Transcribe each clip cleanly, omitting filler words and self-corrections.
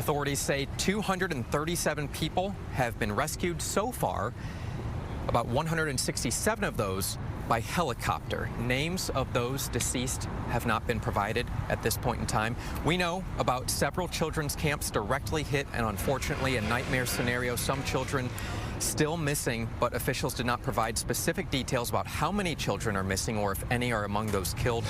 Authorities say 237 people have been rescued so far, about 167 of those by helicopter. Names of those deceased have not been provided at this point in time. We know about several children's camps directly hit, and unfortunately a nightmare scenario. Some children still missing, but officials did not provide specific details about how many children are missing or if any are among those killed.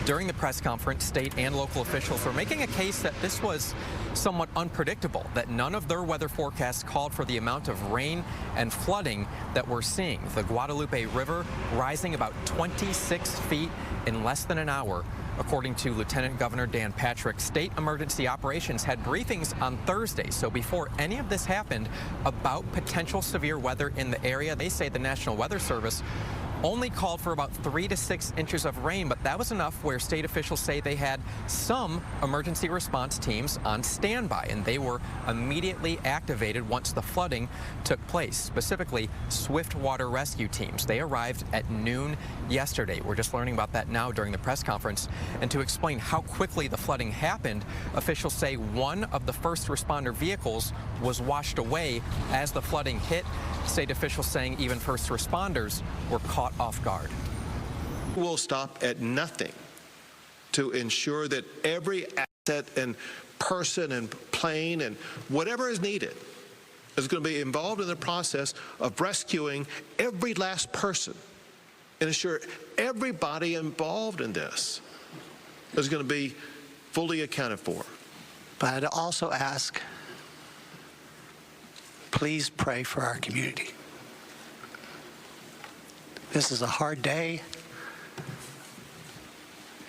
During the press conference, state and local officials were making a case that this was somewhat unpredictable, that none of their weather forecasts called for the amount of rain and flooding that we're seeing. The Guadalupe River rising about 26 feet in less than an hour. According to Lieutenant Governor Dan Patrick, state emergency operations had briefings on Thursday. So before any of this happened about potential severe weather in the area, they say the National Weather Service only called for about 3 to 6 inches of rain, but that was enough where state officials say they had some emergency response teams on standby, and they were immediately activated once the flooding took place, specifically swift water rescue teams. They arrived at noon yesterday. We're just learning about that now during the press conference. And to explain how quickly the flooding happened, officials say one of the first responder vehicles was washed away as the flooding hit. State officials saying even first responders were caught off guard. We'll stop at nothing to ensure that every asset and person and plane and whatever is needed is going to be involved in the process of rescuing every last person and ensure everybody involved in this is going to be fully accounted for. But I'd also ask, please pray for our community. This is a hard day,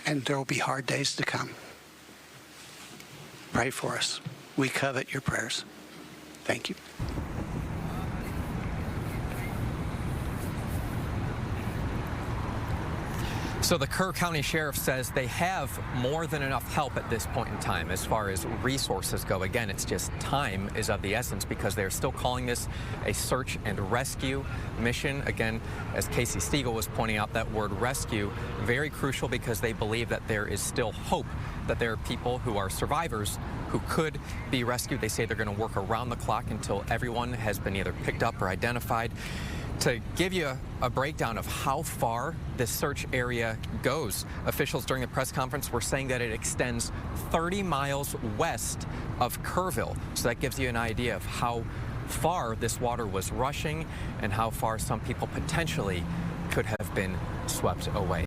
and there will be hard days to come. Pray for us. We covet your prayers. Thank you. So the Kerr County Sheriff says they have more than enough help at this point in time as far as resources go. Again, it's just time is of the essence because they're still calling this a search and rescue mission. Again, as Casey Stiegel was pointing out, that word rescue, very crucial because they believe that there is still hope, that there are people who are survivors who could be rescued. They say they're going to work around the clock until everyone has been either picked up or identified. To give you a breakdown of how far this search area goes, officials during the press conference were saying that it extends 30 miles west of Kerrville. So that gives you an idea of how far this water was rushing and how far some people potentially could have been swept away.